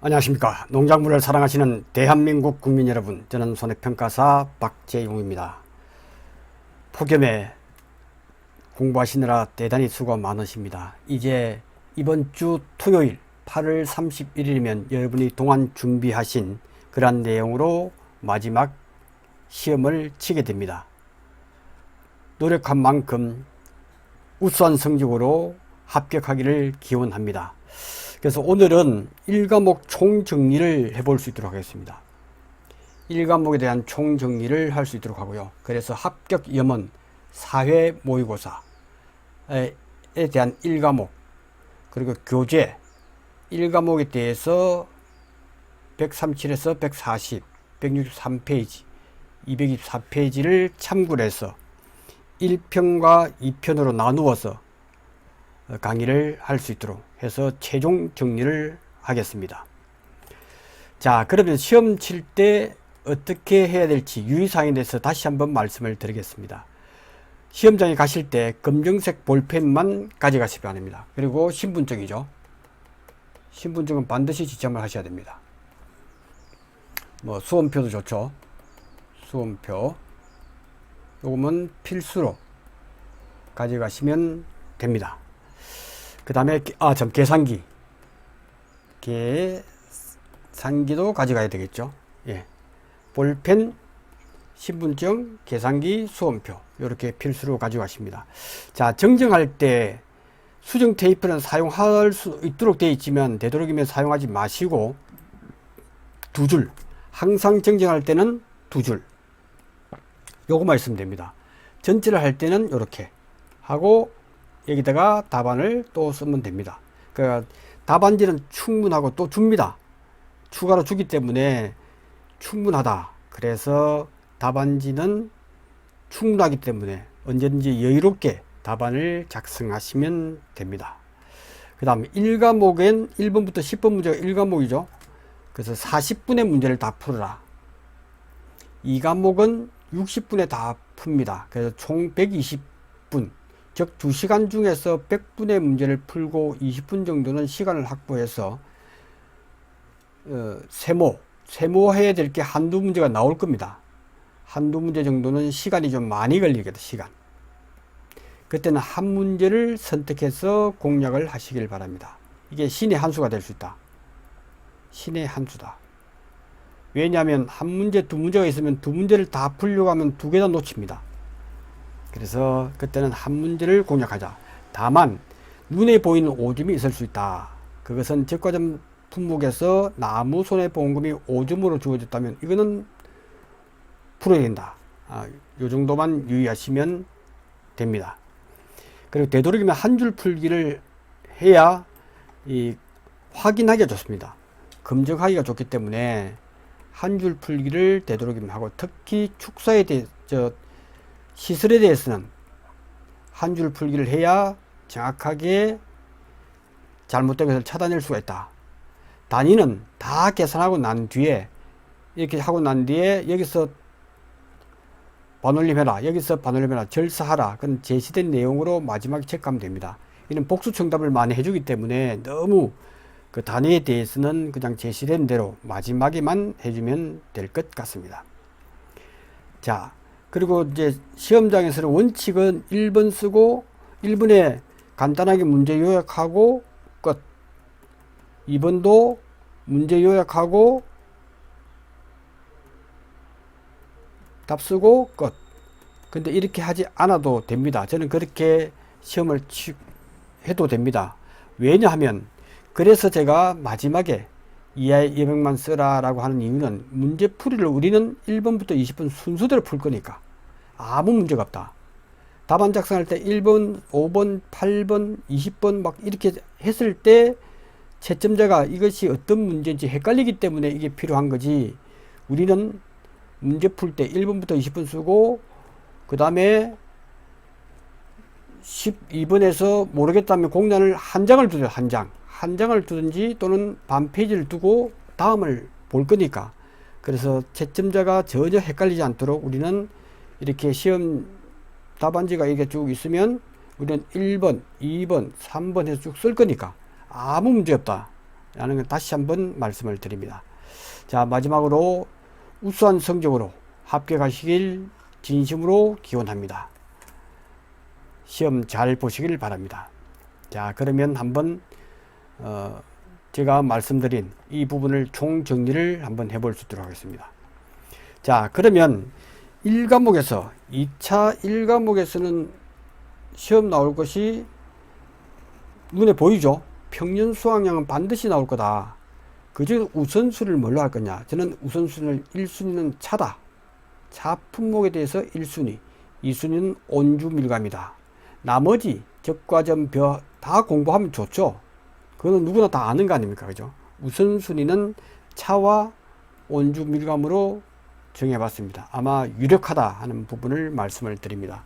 안녕하십니까. 농작물을 사랑하시는 대한민국 국민 여러분, 저는 손해평가사 박재용입니다. 폭염에 공부하시느라 대단히 수고 많으십니다. 이제 이번 주 토요일 8월 31일이면 여러분이 동안 준비하신 그러한 내용으로 마지막 시험을 치게 됩니다. 노력한 만큼 우수한 성적으로 합격하기를 기원합니다. 그래서 오늘은 1과목 총정리를 해볼 수 있도록 하겠습니다. 1과목에 대한 총정리를 할 수 있도록 하고요. 그래서 합격 염원 사회 모의고사에 대한 1과목, 그리고 교재 1과목에 대해서 137에서 140, 163페이지, 224페이지를 참고를 해서 1편과 2편으로 나누어서 강의를 할 수 있도록 해서 최종 정리를 하겠습니다. 자, 그러면 시험 칠 때 어떻게 해야 될지 유의사항에 대해서 다시 한번 말씀을 드리겠습니다. 시험장에 가실 때 검정색 볼펜만 가져가시기 바랍니다. 그리고 신분증이죠. 신분증은 반드시 지참을 하셔야 됩니다. 뭐 수험표도 좋죠. 수험표 요거는 필수로 가져가시면 됩니다. 그 다음에 계산기도 가져가야 되겠죠. 예. 볼펜, 신분증, 계산기, 수험표 이렇게 필수로 가져가십니다. 자, 정정할 때 수정 테이프는 사용할 수 있도록 되어 있지만 되도록이면 사용하지 마시고 두 줄, 항상 정정할 때는 두 줄 요거만 있으면 됩니다. 전체를 할 때는 이렇게 하고 여기다가 답안을 또 쓰면 됩니다. 그러니까 답안지는 충분하고 또 줍니다. 추가로 주기 때문에 충분하다. 그래서 답안지는 충분하기 때문에 언제든지 여유롭게 답안을 작성하시면 됩니다. 그 다음에 1과목엔 1번부터 10번 문제가 1과목이죠. 그래서 40분의 문제를 다 풀어라. 2과목은 60분에 다 풉니다. 그래서 총 120분. 즉 2시간 중에서 100분의 문제를 풀고 20분 정도는 시간을 확보해서 세모해야 될 게 한두 문제가 나올 겁니다. 한두 문제 정도는 시간이 좀 많이 걸리겠다. 시간. 그때는 한 문제를 선택해서 공략을 하시길 바랍니다. 이게 신의 한 수가 될 수 있다. 신의 한 수다. 왜냐하면 한 문제, 두 문제가 있으면 두 문제를 다 풀려고 하면 두 개 다 놓칩니다. 그래서 그때는 한 문제를 공략하자. 다만 눈에 보이는 오점이 있을 수 있다. 그것은 적과점 품목에서 나무 손해보험금이 5점으로 주어졌다면 이거는 풀어야 된다. 요 정도만 유의하시면 됩니다. 그리고 되도록이면 한 줄 풀기를 해야 확인하기가 좋습니다. 검증하기가 좋기 때문에 한 줄 풀기를 되도록이면 하고, 특히 축사에 대해서 시설에 대해서는 한 줄 풀기를 해야 정확하게 잘못된 것을 찾아낼 수가 있다. 단위는 다 계산하고 난 뒤에, 이렇게 하고 난 뒤에 여기서 반올림해라, 여기서 반올림해라, 절사하라, 그건 제시된 내용으로 마지막에 체크하면 됩니다. 이는 복수 정답을 많이 해주기 때문에 너무 그 단위에 대해서는 그냥 제시된 대로 마지막에만 해주면 될 것 같습니다. 자, 그리고 이제 시험장에서는 원칙은 1번 쓰고 1번에 간단하게 문제 요약하고 끝. 2번도 문제 요약하고 답 쓰고 끝. 근데 이렇게 하지 않아도 됩니다. 저는 그렇게 시험을 해도 됩니다. 왜냐하면, 그래서 제가 마지막에 이하의 예명만 쓰라 라고 하는 이유는, 문제풀이를 우리는 1번부터 20번 순서대로 풀 거니까 아무 문제가 없다. 답안 작성할 때 1번, 5번, 8번, 20번 막 이렇게 했을 때 채점자가 이것이 어떤 문제인지 헷갈리기 때문에 이게 필요한 거지, 우리는 문제 풀 때 1번부터 20번 쓰고 그 다음에 12번에서 모르겠다면 공란을 한 장을 두죠. 한 장을 두든지 또는 반 페이지를 두고 다음을 볼 거니까. 그래서 채점자가 전혀 헷갈리지 않도록 우리는 이렇게 시험 답안지가 이게 쭉 있으면 우리는 1번, 2번, 3번 해서 쭉 쓸 거니까 아무 문제 없다. 라는 걸 다시 한번 말씀을 드립니다. 자, 마지막으로 우수한 성적으로 합격하시길 진심으로 기원합니다. 시험 잘 보시길 바랍니다. 자, 그러면 한번 제가 말씀드린 이 부분을 총정리를 한번 해볼 수 있도록 하겠습니다. 자, 그러면 1과목에서 2차 1과목에서는 시험 나올 것이 눈에 보이죠? 평년 수학량은 반드시 나올 거다. 그중 우선순위를 뭘로 할 거냐? 저는 우선순위를 1순위는 차다. 차 품목에 대해서 1순위, 2순위는 온주 밀감이다. 나머지 적과점 벼 다 공부하면 좋죠. 그거는 누구나 다 아는 거 아닙니까? 그죠? 우선순위는 차와 온주 밀감으로 정해봤습니다. 아마 유력하다 하는 부분을 말씀을 드립니다.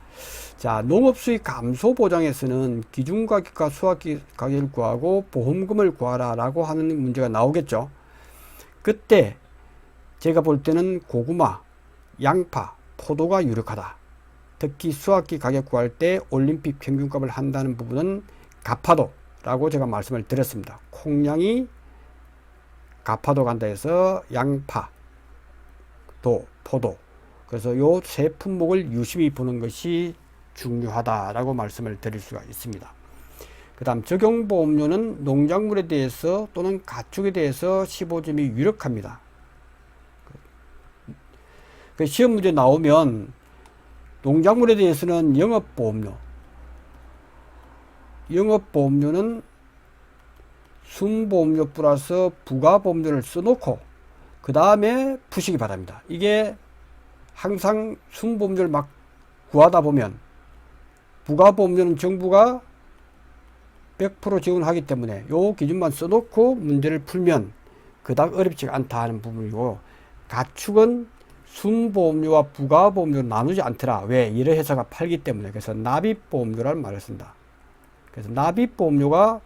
자, 농업수익 감소 보장에서는 기준가격과 수확가격을 구하고 보험금을 구하라 라고 하는 문제가 나오겠죠. 그때 제가 볼 때는 고구마, 양파, 포도가 유력하다. 특히 수확기 가격 구할 때 올림픽 평균값을 한다는 부분은 가파도라고 제가 말씀을 드렸습니다. 콩량이 가파도 간다 해서 양파, 도, 포도. 그래서 요 세 품목을 유심히 보는 것이 중요하다라고 말씀을 드릴 수가 있습니다. 그 다음 적용보험료는 농작물에 대해서 또는 가축에 대해서 15점이 유력합니다. 그 시험 문제 나오면 농작물에 대해서는 영업보험료는 순보험료 플러스 부가보험료를 써놓고 그 다음에 푸시기 바랍니다. 이게 항상 순보험료를 막 구하다 보면 부가보험료는 정부가 100% 지원하기 때문에 요 기준만 써놓고 문제를 풀면 그닥 어렵지가 않다 하는 부분이고, 가축은 순보험료와 부가보험료를 나누지 않더라. 왜? 여러 회사가 팔기 때문에. 그래서 납입보험료라는 말을 쓴다. 그래서 납입보험료가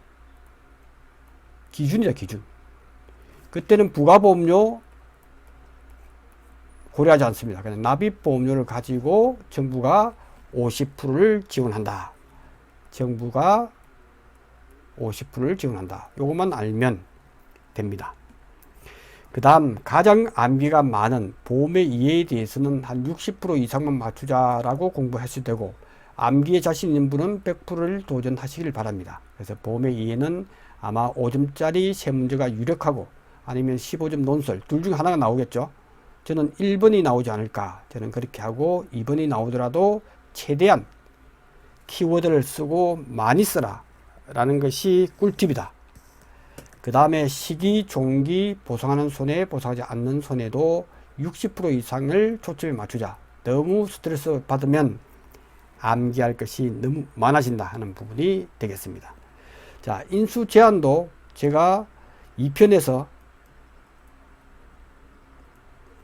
기준이다, 기준. 그때는 부가보험료 고려하지 않습니다. 그냥 납입보험료를 가지고 정부가 50%를 지원한다. 정부가 50%를 지원한다. 요것만 알면 됩니다. 그 다음 가장 암기가 많은 보험의 이해에 대해서는 한 60% 이상만 맞추자라고 공부했을 때고, 암기에 자신 있는 분은 100%를 도전하시길 바랍니다. 그래서 보험의 이해는 아마 5점짜리 세 문제가 유력하고 아니면 15점 논술 둘 중 하나가 나오겠죠. 저는 1번이 나오지 않을까, 저는 그렇게 하고 2번이 나오더라도 최대한 키워드를 쓰고 많이 쓰라 라는 것이 꿀팁이다. 그 다음에 시기, 종기, 보상하는 손해, 보상하지 않는 손해도 60% 이상을 초점에 맞추자. 너무 스트레스 받으면 암기할 것이 너무 많아진다 하는 부분이 되겠습니다. 자, 인수 제한도 제가 2편에서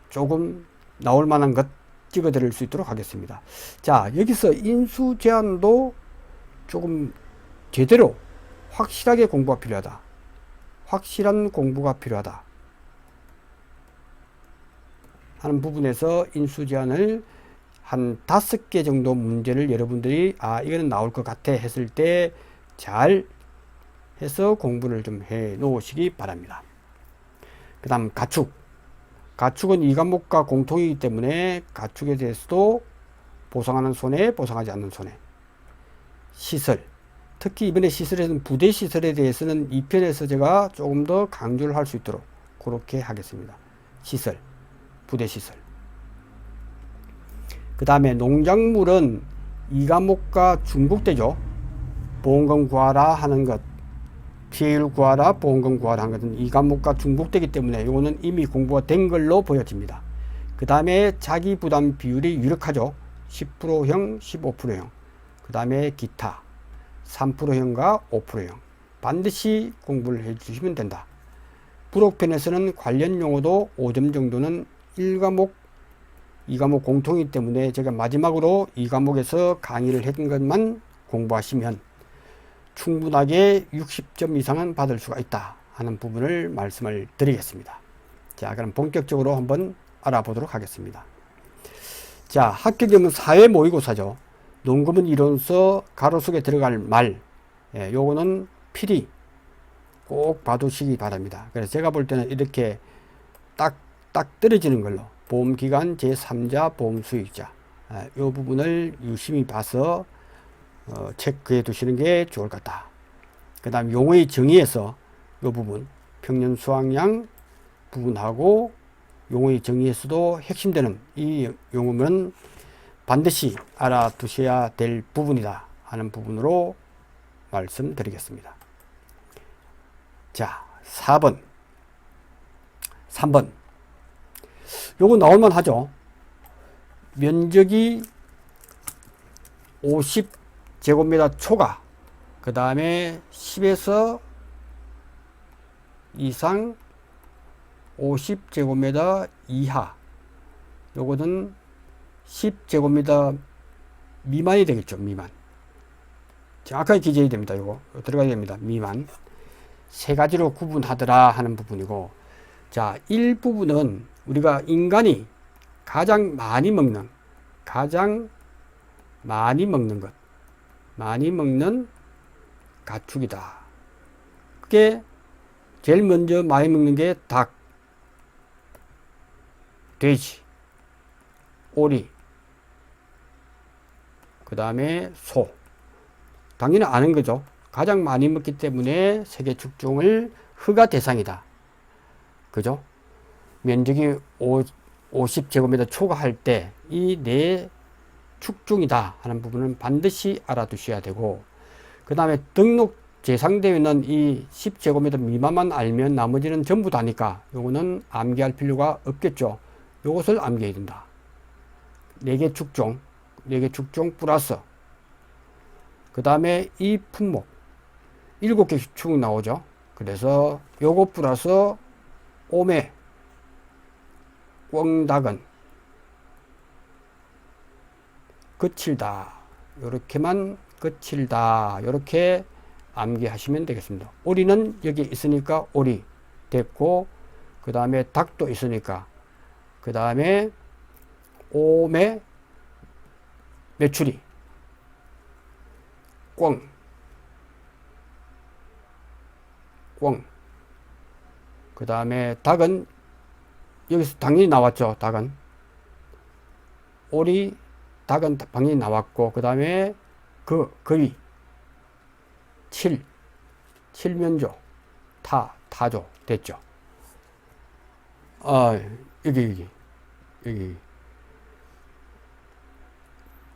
조금 나올 만한 것 찍어 드릴 수 있도록 하겠습니다. 자, 여기서 인수 제한도 조금 제대로 확실하게 공부가 필요하다. 확실한 공부가 필요하다 하는 부분에서 인수 제한을 한 5개 정도 문제를 여러분들이 이거는 나올 것 같아 했을 때 잘 해서 공부를 좀 해 놓으시기 바랍니다. 그 다음 가축은 이 과목과 공통이기 때문에 가축에 대해서도 보상하는 손해, 보상하지 않는 손해. 시설, 특히 이번에 시설에서는 부대 시설에 대해서는 2편에서 제가 조금 더 강조를 할 수 있도록 그렇게 하겠습니다. 시설, 부대 시설. 그 다음에 농작물은 이 과목과 중복되죠. 보험금 구하라 하는 것, 피해율 구하라, 보험금 구하라 하는 것은 이 과목과 중복되기 때문에 이거는 이미 공부가 된 걸로 보여집니다. 그 다음에 자기 부담 비율이 유력하죠. 10%형, 15%형. 그 다음에 기타 3%형과 5%형. 반드시 공부를 해 주시면 된다. 부록편에서는 관련 용어도 5점 정도는 1과목, 2과목 공통이기 때문에 제가 마지막으로 2과목에서 강의를 했던 것만 공부하시면 충분하게 60점 이상은 받을 수가 있다 하는 부분을 말씀을 드리겠습니다. 자, 그럼 본격적으로 한번 알아보도록 하겠습니다. 자, 합격점은 사회 모의고사죠. 농구문 이론서 가로 속에 들어갈 말, 요거는 필히 꼭 봐두시기 바랍니다. 그래서 제가 볼 때는 이렇게 딱 떨어지는 걸로 보험기관 제3자 보험수익자 이 부분을 유심히 봐서 체크해 두시는 게 좋을 것 같다. 그 다음 용어의 정의에서 이 부분 평년 수확량 부분하고 용어의 정의에서도 핵심되는 이 용어는 반드시 알아두셔야 될 부분이다 하는 부분으로 말씀드리겠습니다. 자, 3번 요거 나올만 하죠. 면적이 50제곱미터 초과, 그 다음에 10에서 이상 50제곱미터 이하, 요거는 10제곱미터 미만이 되겠죠. 미만. 정확하게 기재해야 됩니다. 요거 들어가야 됩니다. 미만. 세 가지로 구분하더라 하는 부분이고, 자, 일부분은 우리가 인간이 가장 많이 먹는 것, 많이 먹는 가축이다. 그게 제일 먼저 많이 먹는 게 닭, 돼지, 오리, 그 다음에 소. 당연히 아는 거죠. 가장 많이 먹기 때문에 세계 축종을 허가 대상이다. 그죠? 면적이 50제곱미터 초과할 때 이 네 축종이다 하는 부분은 반드시 알아두셔야 되고, 그 다음에 등록 제상되어 있는 이 10제곱미터 미만만 알면 나머지는 전부 다니까 요거는 암기할 필요가 없겠죠. 요것을 암기해야 된다. 4개 축종 플러스 그 다음에 이 품목 7개 축 나오죠. 그래서 요거 플러스 오매, 꿩닭은 거칠다. 요렇게만 거칠다. 요렇게 암기하시면 되겠습니다. 오리는 여기 있으니까 오리 됐고, 그 다음에 닭도 있으니까, 그 다음에 오매, 메추리, 꿩, 그 다음에 닭은 여기서 당연히 나왔죠. 닭은 오리, 닭은 당연히 나왔고, 그 다음에 거위, 칠면조, 타조 됐죠.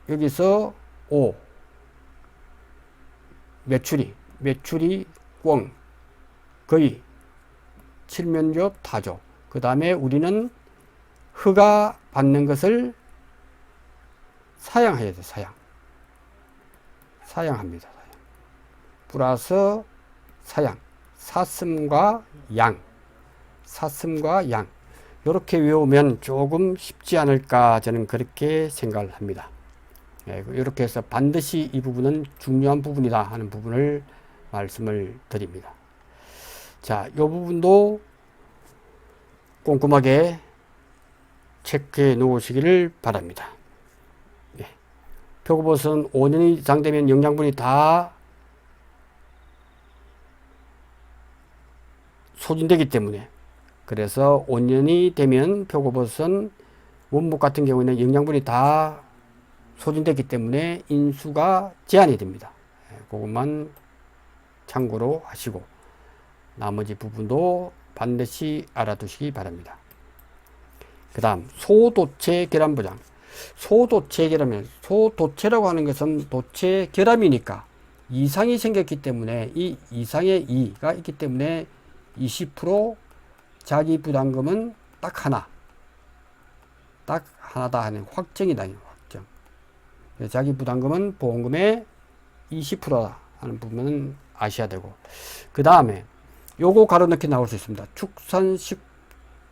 여기서 오, 메추리, 꿩, 거위, 칠면조, 타조. 그 다음에 우리는 허가 받는 것을 사양해야 돼. 사양합니다. 플러스 사양, 사슴과 양, 이렇게 외우면 조금 쉽지 않을까 저는 그렇게 생각을 합니다. 이렇게 해서 반드시 이 부분은 중요한 부분이다 하는 부분을 말씀을 드립니다. 자, 이 부분도 꼼꼼하게 체크해 놓으시기를 바랍니다. 표고버섯은 5년 이상 되면 영양분이 다 소진되기 때문에, 그래서 5년이 되면 표고버섯은 원목 같은 경우에는 영양분이 다 소진되기 때문에 인수가 제한이 됩니다. 그것만 참고로 하시고 나머지 부분도 반드시 알아두시기 바랍니다. 그 다음 소도체 결함부장. 소도체 결함은, 소도체라고 하는 것은 도체 결함이니까 이상이 생겼기 때문에 이 이상의 이가 있기 때문에 20% 자기 부담금은 딱 하나다 하는 확정이다. 확정. 자기 부담금은 보험금의 20%다 하는 부분은 아셔야 되고, 그 다음에 요거 가로넣기 나올 수 있습니다.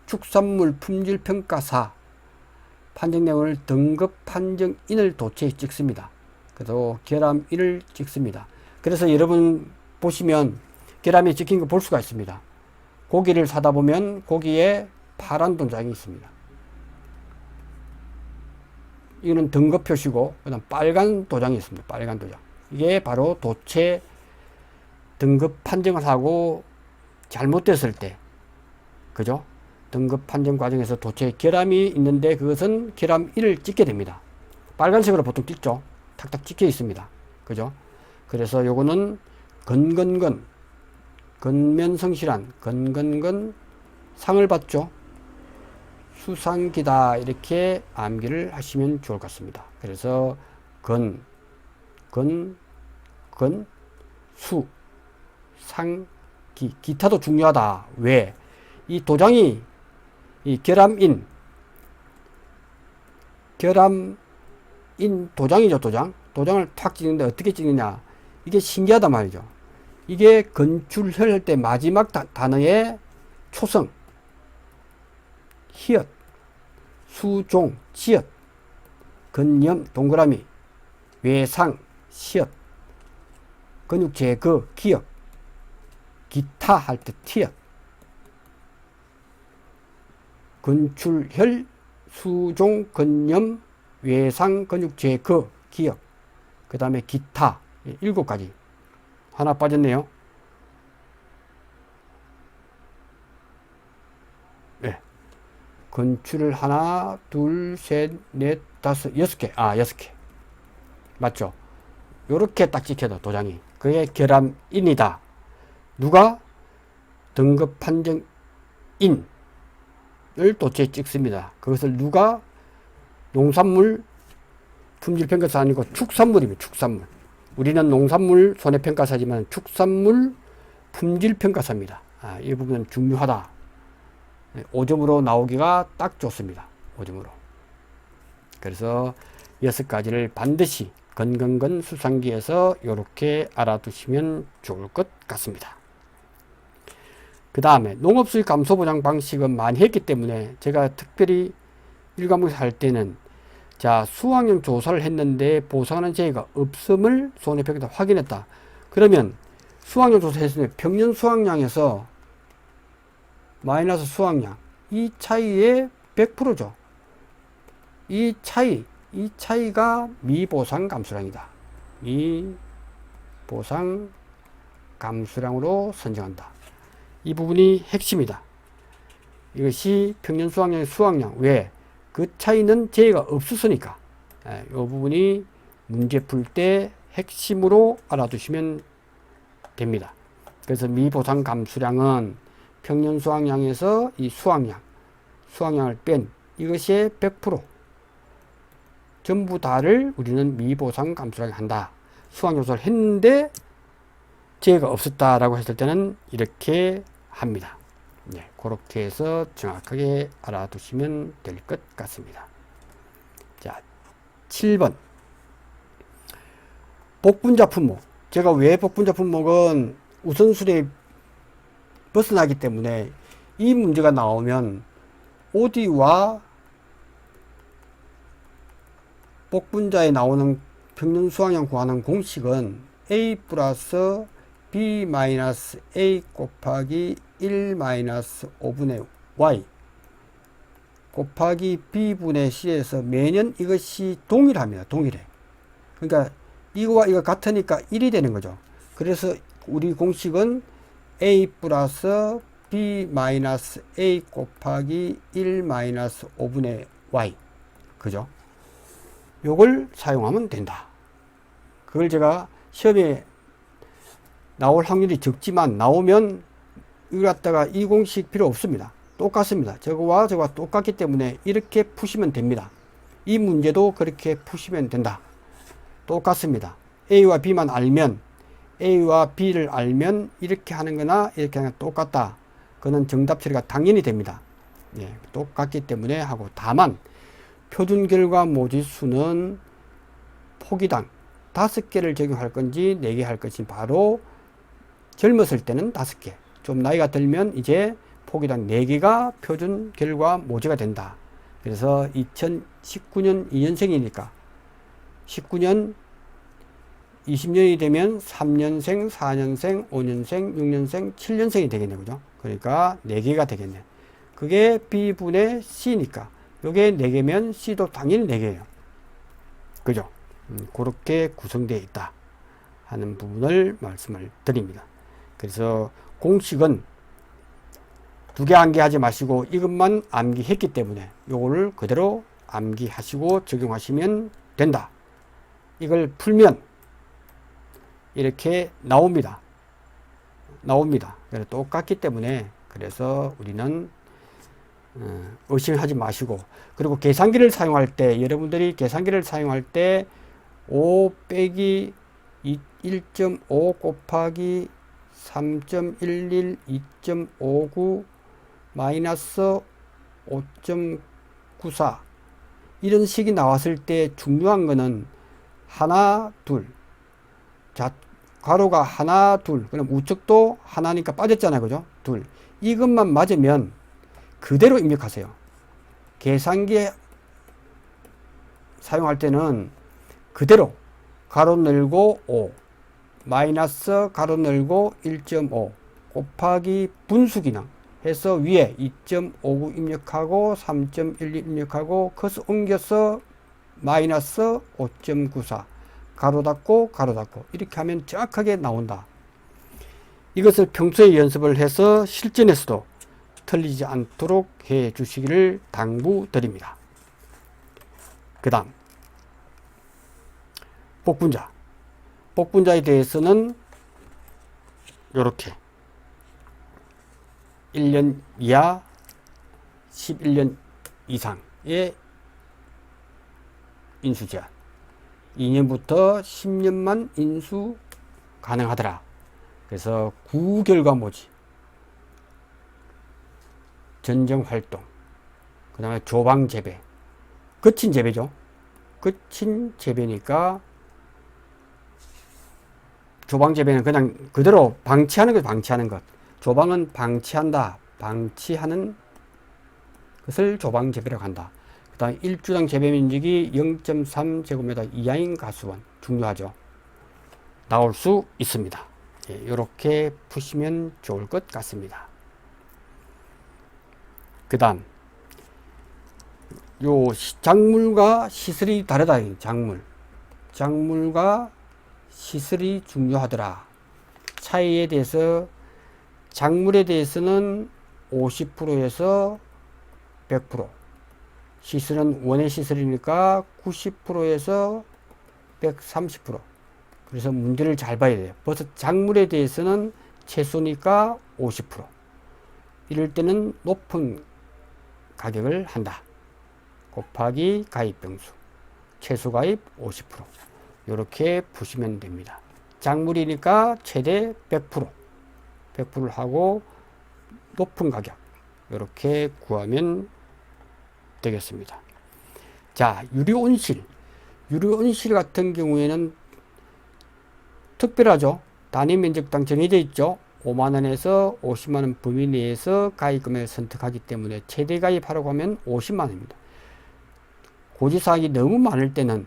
축산물 품질평가사 판정 내용을 등급 판정인을 도체에 찍습니다. 그래서 결함인을 찍습니다. 그래서 여러분 보시면 결함이 찍힌 거 볼 수가 있습니다. 고기를 사다 보면 고기에 파란 도장이 있습니다. 이거는 등급 표시고, 그다음 빨간 도장이 있습니다. 빨간 도장. 이게 바로 도체 등급 판정을 하고 잘못됐을 때, 그죠? 등급 판정 과정에서 도체 결함이 있는데 그것은 결함 1을 찍게 됩니다. 빨간색으로 보통 찍죠. 탁탁 찍혀 있습니다. 그죠? 그래서 요거는 근면성실한 상을 받죠. 수상기다, 이렇게 암기를 하시면 좋을 것 같습니다. 그래서 기타도 중요하다. 왜? 이 도장이 이 결함인 도장이죠. 도장을 탁 찍는데 어떻게 찍느냐, 이게 신기하단 말이죠. 이게 건출혈 할 때 마지막 단어의 초성, 히읗, 수종, 치읓, 근염, 동그라미, 외상, 시읒, 근육 제거, 기역, 기타 할 때 티읕, 건출혈, 수종, 근염, 외상, 근육 제거, 기역, 그 다음에 기타, 7가지. 하나 빠졌네요. 네. 건출을 하나, 둘, 셋, 넷, 다섯, 6개. 6개. 맞죠? 요렇게 딱 찍혀도 도장이. 그게 결함인이다. 누가? 등급 판정인을 도체에 찍습니다. 그것을 누가? 농산물 품질평가사 아니고 축산물입니다. 축산물. 우리는 농산물 손해평가사지만 축산물 품질평가사입니다. 이 부분은 중요하다. 5점으로 나오기가 딱 좋습니다. 5점으로. 그래서 6가지를 반드시 수상기에서 이렇게 알아두시면 좋을 것 같습니다. 그 다음에 농업수익 감소보장 방식은 많이 했기 때문에 제가 특별히 1과목에서 할 때는 자, 수확량 조사를 했는데 보상하는 제의가 없음을 손해평가에서 확인했다. 그러면 수확량 조사했으면 평년 수확량에서 마이너스 수확량, 이 차이의 100%죠. 이 차이가 미보상 감수량이다. 미보상 감수량으로 선정한다. 이 부분이 핵심이다. 이것이 평년 수확량의 수확량. 왜? 그 차이는 제의가 없었으니까. 이 부분이 문제 풀 때 핵심으로 알아두시면 됩니다. 그래서 미보상 감수량은 평년 수확량에서 이 수확량을 뺀 이것이 100% 전부 다를 우리는 미보상 감수량에 한다. 수확요소를 했는데 제의가 없었다라고 했을 때는 이렇게 합니다. 네, 그렇게 해서 정확하게 알아두시면 될 것 같습니다. 자, 7번. 복분자 품목. 제가 왜 복분자 품목은 우선순위에 벗어나기 때문에 이 문제가 나오면 OD와 복분자에 나오는 평균 수확량 구하는 공식은 A 플러스 B 마이너스 A 곱하기 1 마이너스 5분의 Y 곱하기 B분의 C에서 매년 이것이 동일합니다. 동일해. 그러니까 이거와 이거 같으니까 1이 되는 거죠. 그래서 우리 공식은 A 플러스 B 마이너스 A 곱하기 1 마이너스 5분의 Y. 그죠? 요걸 사용하면 된다. 그걸 제가 시험에 나올 확률이 적지만 나오면 이걸 갖다가 이 공식 필요 없습니다. 똑같습니다. 저거와 저거와 똑같기 때문에 이렇게 푸시면 됩니다. 이 문제도 그렇게 푸시면 된다. 똑같습니다. A와 B만 알면 A와 B를 알면 이렇게 하는 거나 이렇게 하는 거 똑같다. 그거는 정답 처리가 당연히 됩니다. 예, 똑같기 때문에 하고 다만 표준 결과 모지수는 포기당 5개를 적용할 건지 4개 할 건지 바로 젊었을 때는 5개, 좀 나이가 들면 이제 포기당 4개가 표준 결과 모지가 된다. 그래서 2019년 2년생이니까 19년 20년이 되면 3년생, 4년생, 5년생, 6년생, 7년생이 되겠네. 그죠? 그러니까 4개가 되겠네. 그게 B분의 C니까 요게 4개면 C도 당연히 4개예요. 그죠? 그렇게 구성되어 있다 하는 부분을 말씀을 드립니다. 그래서 공식은 두 개 암기하지 마시고 이것만 암기했기 때문에 요거를 그대로 암기하시고 적용하시면 된다. 이걸 풀면 이렇게 나옵니다. 그래서 똑같기 때문에 그래서 우리는 의심하지 마시고, 그리고 계산기를 사용할 때 여러분들이 계산기를 사용할 때 5 빼기 1.5 곱하기 3.11 2.59 마이너스 5.94 이런 식이 나왔을 때 중요한 거는 하나 둘, 자 괄호가 하나 둘, 그럼 우측도 하나니까 빠졌잖아요, 그죠? 둘, 이것만 맞으면 그대로 입력하세요. 계산기 사용할 때는 그대로 가로 늘고 5 마이너스 가로 늘고 1.5 곱하기 분수기능 해서 위에 2.59 입력하고 3.12 입력하고 커서 옮겨서 마이너스 5.94 가로 닫고 가로 닫고 이렇게 하면 정확하게 나온다. 이것을 평소에 연습을 해서 실전에서도 틀리지 않도록 해 주시기를 당부드립니다. 그 다음 복분자에 대해서는 이렇게 1년 이하 11년 이상의 인수 제한, 2년부터 10년만 인수 가능하더라. 그래서 구결과모지, 전정활동, 그 다음에 조방재배, 거친 재배죠. 거친 재배니까 조방재배는 그냥 그대로 방치하는 것, 방치하는 것. 조방은 방치한다, 방치하는 것을 조방재배라고 한다. 그 다음에 1주당 재배면적이 0.3제곱미터 이하인 가수원, 중요하죠. 나올 수 있습니다. 예, 이렇게 푸시면 좋을 것 같습니다. 그 다음 요 작물과 시설이 다르다. 작물과 시설이 중요하더라. 차이에 대해서 작물에 대해서는 50%에서 100%, 시설은 원예 시설이니까 90%에서 130%. 그래서 문제를 잘 봐야 돼요. 벌써 작물에 대해서는 채소니까 50%. 이럴 때는 높은 가격을 한다. 곱하기 가입병수, 채소 가입 50%. 이렇게 보시면 됩니다. 작물이니까 최대 100%를 하고 높은 가격 이렇게 구하면 되겠습니다. 자, 유료온실 같은 경우에는 특별하죠. 단위 면적당 정해져 있죠. 5만원에서 50만원 범위 내에서 가입금액을 선택하기 때문에 최대 가입하라고 하면 50만원입니다. 고지사항이 너무 많을 때는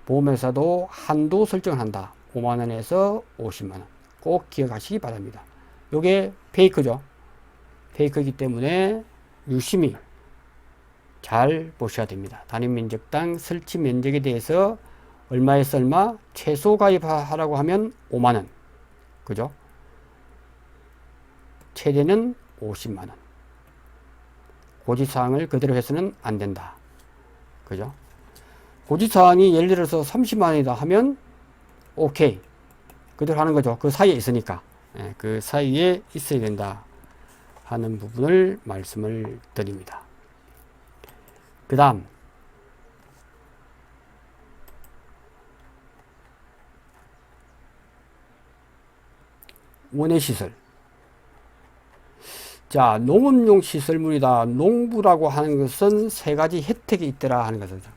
보험회사도 한도 설정한다. 5만원에서 50만원. 꼭 기억하시기 바랍니다. 요게 페이크죠. 페이크이기 때문에 유심히 잘 보셔야 됩니다. 단위 면적당 설치 면적에 대해서 얼마에서 얼마, 최소 가입하라고 하면 5만원. 그죠? 최대는 50만원. 고지사항을 그대로 해서는 안 된다. 그죠? 고지사항이 예를 들어서 30만원이다 하면 오케이. 그대로 하는 거죠. 그 사이에 있으니까. 예, 그 사이에 있어야 된다 하는 부분을 말씀을 드립니다. 그 다음 원예시설. 자, 농업용 시설물이다. 농부라고 하는 것은 세 가지 혜택이 있더라 하는 것이죠.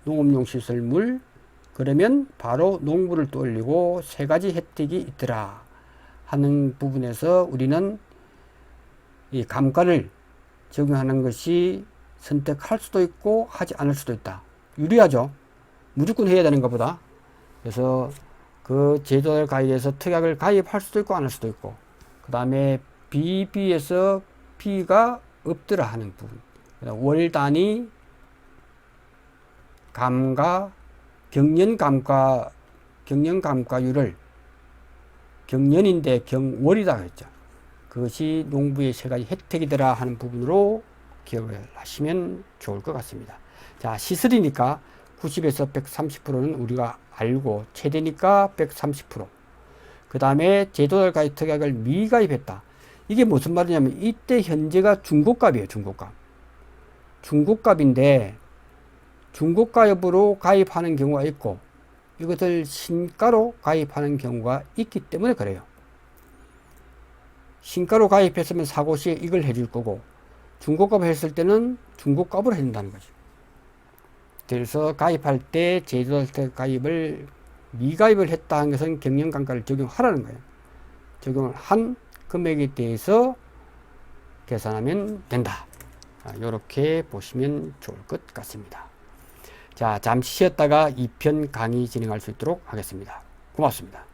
농업용 시설물, 그러면 바로 농부를 떠올리고 세 가지 혜택이 있더라 하는 부분에서 우리는 이 감가를 적용하는 것이 선택할 수도 있고 하지 않을 수도 있다. 유리하죠. 무조건 해야 되는 것보다. 그래서 그 제도를 가입해서 특약을 가입할 수도 있고 안 할 수도 있고, 그 다음에 BB에서 B가 없더라 하는 부분, 월 단위 감가, 경년 감가율을 경년인데 경월이다 했죠. 그것이 농부의 세 가지 혜택이더라 하는 부분으로 기억을 하시면 좋을 것 같습니다. 자, 시설이니까 90에서 130%는 우리가 알고, 최대니까 130%. 그 다음에 제도달 가입 특약을 미가입했다. 이게 무슨 말이냐면 이때 현재가 중고값이에요. 중고값. 중고값인데 중고가협으로 가입하는 경우가 있고 이것을 신가로 가입하는 경우가 있기 때문에 그래요. 신가로 가입했으면 사고 시에 이걸 해줄 거고 중고값을 했을 때는 중고값으로 해준다는 거죠. 그래서 가입할 때 제도달 가입을 미가입을 했다 하는 것은 경영감가를 적용하라는 거예요. 적용을 한 금액에 대해서 계산하면 된다. 이렇게 보시면 좋을 것 같습니다. 자, 잠시 쉬었다가 2편 강의 진행할 수 있도록 하겠습니다. 고맙습니다.